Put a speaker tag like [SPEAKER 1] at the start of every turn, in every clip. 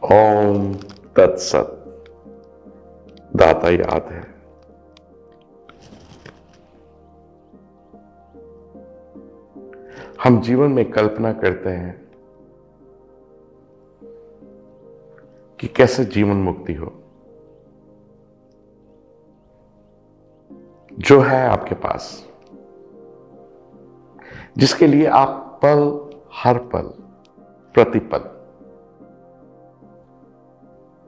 [SPEAKER 1] ओम तत्सत। दाता याद है। हम जीवन में कल्पना करते हैं कि कैसे जीवन मुक्ति हो। जो है आपके पास, जिसके लिए आप पल हर पल प्रतिपल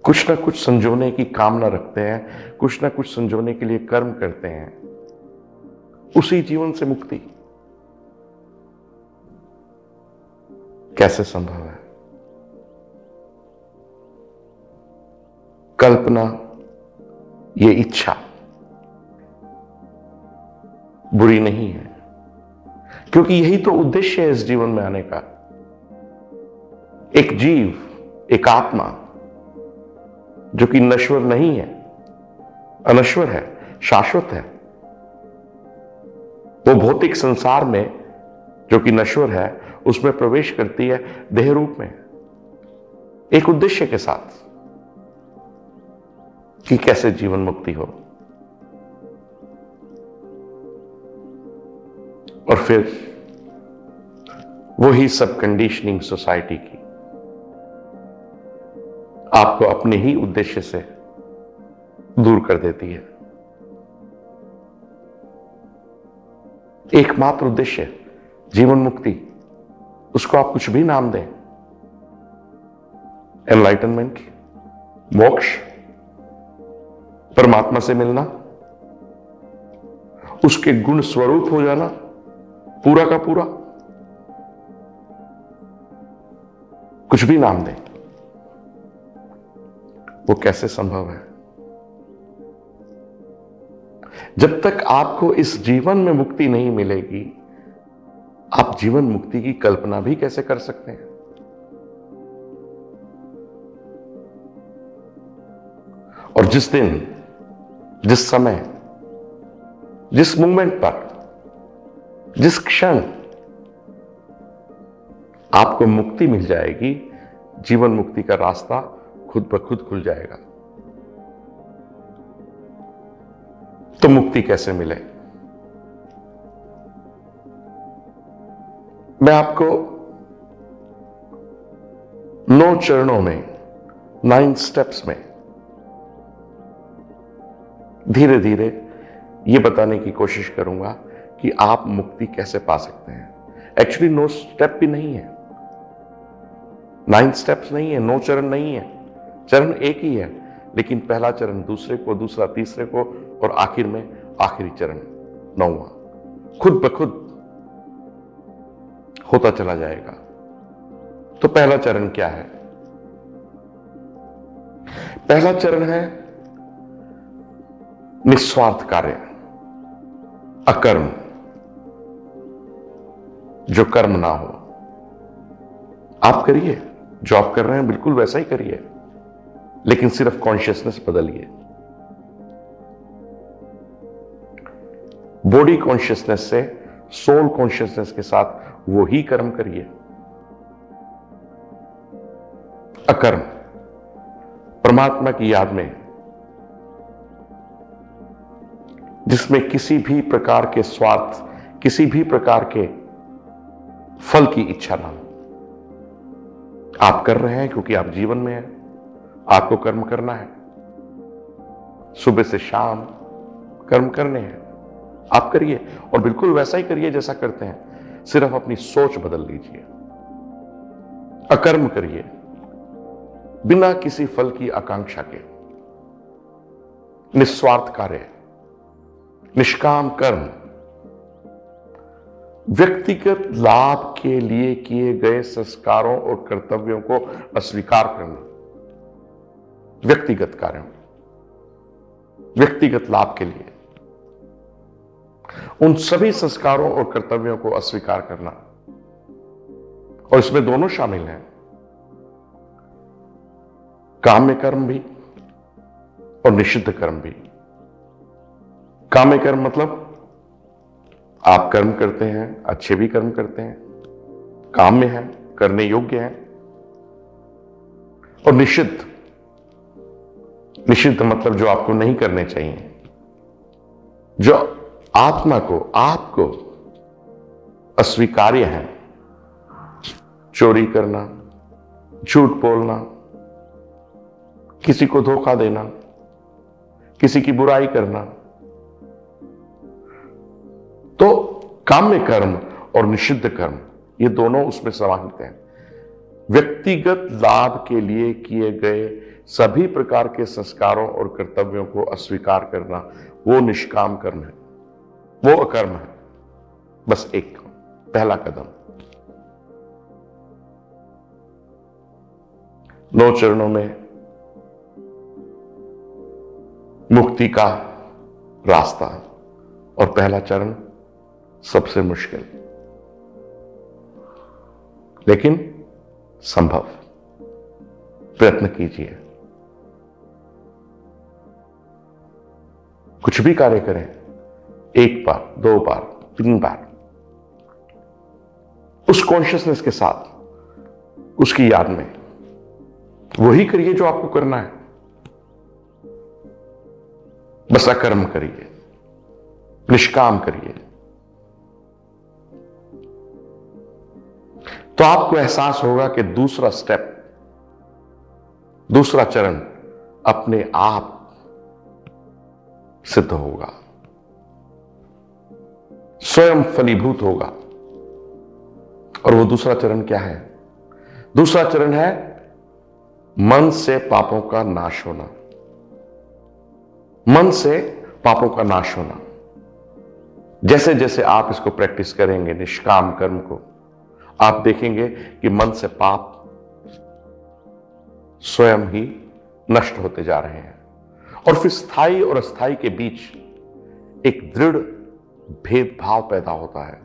[SPEAKER 1] कुछ ना कुछ संजोने की कामना रखते हैं, कुछ ना कुछ संजोने के लिए कर्म करते हैं, उसी जीवन से मुक्ति कैसे संभव है? कल्पना, ये इच्छा बुरी नहीं है, क्योंकि यही तो उद्देश्य है इस जीवन में आने का। एक जीव, एक आत्मा जो कि नश्वर नहीं है, अनश्वर है, शाश्वत है, वो भौतिक संसार में जो कि नश्वर है उसमें प्रवेश करती है देह रूप में, एक उद्देश्य के साथ कि कैसे जीवन मुक्ति हो। और फिर वही सब कंडीशनिंग सोसाइटी की आपको अपने ही उद्देश्य से दूर कर देती है। एकमात्र उद्देश्य जीवन मुक्ति, उसको आप कुछ भी नाम दें, एनलाइटनमेंट, मोक्ष, परमात्मा से मिलना, उसके गुण स्वरूप हो जाना पूरा का पूरा, कुछ भी नाम दें, वो कैसे संभव है? जब तक आपको इस जीवन में मुक्ति नहीं मिलेगी, आप जीवन मुक्ति की कल्पना भी कैसे कर सकते हैं? और जिस दिन, जिस समय, जिस मोमेंट पर, जिस क्षण आपको मुक्ति मिल जाएगी, जीवन मुक्ति का रास्ता खुद ब खुद खुल जाएगा। तो मुक्ति कैसे मिले? मैं आपको 9 चरणों में, 9 स्टेप्स में धीरे धीरे ये बताने की कोशिश करूंगा कि आप मुक्ति कैसे पा सकते हैं। एक्चुअली 9 स्टेप भी नहीं है, 9 स्टेप्स नहीं है, 9 चरण नहीं है, चरण एक ही है, लेकिन पहला चरण दूसरे को, दूसरा तीसरे को, और आखिर में आखिरी चरण 9वां खुद ब खुद होता चला जाएगा। तो पहला चरण क्या है? पहला चरण है निस्वार्थ कार्य, अकर्म, जो कर्म ना हो। आप करिए, जो आप कर रहे हैं बिल्कुल वैसा ही करिए, लेकिन सिर्फ कॉन्शियसनेस बदलिए। बॉडी कॉन्शियसनेस से सोल कॉन्शियसनेस के साथ वो ही कर्म करिए। अकर्म, परमात्मा की याद में, जिसमें किसी भी प्रकार के स्वार्थ, किसी भी प्रकार के फल की इच्छा ना हो। आप कर रहे हैं क्योंकि आप जीवन में हैं, आपको कर्म करना है, सुबह से शाम कर्म करने हैं, आप करिए, और बिल्कुल वैसा ही करिए जैसा करते हैं, सिर्फ अपनी सोच बदल लीजिए। अकर्म करिए, बिना किसी फल की आकांक्षा के, निस्वार्थ कार्य, निष्काम कर्म, व्यक्तिगत लाभ के लिए किए गए संस्कारों और कर्तव्यों को अस्वीकार करना। व्यक्तिगत कार्यों, व्यक्तिगत लाभ के लिए उन सभी संस्कारों और कर्तव्यों को अस्वीकार करना, और इसमें दोनों शामिल हैं, काम्य कर्म भी और निषिद्ध कर्म भी। काम्य कर्म मतलब आप कर्म करते हैं, अच्छे भी कर्म करते हैं, काम्य है, करने योग्य है, और निषिद्ध, निषिद्ध मतलब जो आपको नहीं करने चाहिए, जो आत्मा को, आपको अस्वीकार्य है। चोरी करना, झूठ बोलना, किसी को धोखा देना, किसी की बुराई करना। तो काम्य कर्म और निषिद्ध कर्म, ये दोनों उसमें समाहित हैं। व्यक्तिगत लाभ के लिए किए गए सभी प्रकार के संस्कारों और कर्तव्यों को अस्वीकार करना, वो निष्काम कर्म है, वो अकर्म है। बस एक पहला कदम। 9 चरणों में मुक्ति का रास्ता, और पहला चरण सबसे मुश्किल, लेकिन संभव। प्रयत्न कीजिए। कुछ भी कार्य करें, 1 बार, 2 बार, 3 बार, उस कॉन्शियसनेस के साथ, उसकी याद में वही करिए जो आपको करना है। बस अकर्म करिए, निष्काम करिए। तो आपको एहसास होगा कि दूसरा स्टेप, दूसरा चरण अपने आप सिद्ध होगा, स्वयं फलीभूत होगा। और वो दूसरा चरण क्या है? दूसरा चरण है मन से पापों का नाश होना। मन से पापों का नाश होना। जैसे जैसे आप इसको प्रैक्टिस करेंगे, निष्काम कर्म को, आप देखेंगे कि मन से पाप स्वयं ही नष्ट होते जा रहे हैं। और फिर स्थायी और अस्थायी के बीच एक दृढ़ भेदभाव पैदा होता है।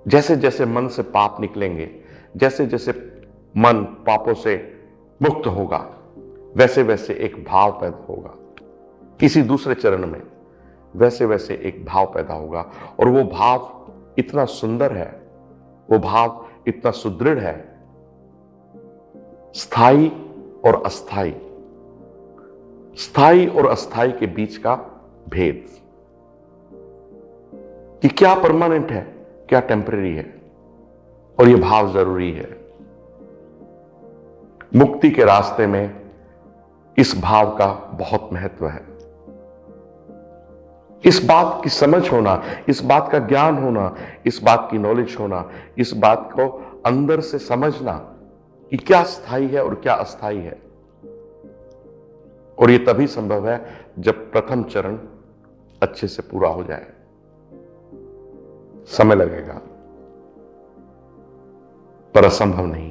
[SPEAKER 1] जैसे जैसे मन से पाप निकलेंगे, जैसे जैसे मन पापों से मुक्त होगा, वैसे वैसे एक भाव पैदा होगा। किसी दूसरे चरण में वैसे वैसे एक भाव पैदा होगा, और वो भाव इतना सुंदर है, वो भाव इतना सुदृढ़ है। स्थायी और अस्थायी, स्थायी और अस्थायी के बीच का भेद, कि क्या परमानेंट है, क्या टेम्परेरी है, और यह भाव जरूरी है। मुक्ति के रास्ते में इस भाव का बहुत महत्व है। इस बात की समझ होना, इस बात का ज्ञान होना, इस बात की नॉलेज होना, इस बात को अंदर से समझना कि क्या स्थायी है और क्या अस्थायी है। और यह तभी संभव है जब प्रथम चरण अच्छे से पूरा हो जाए। समय लगेगा, पर असंभव नहीं।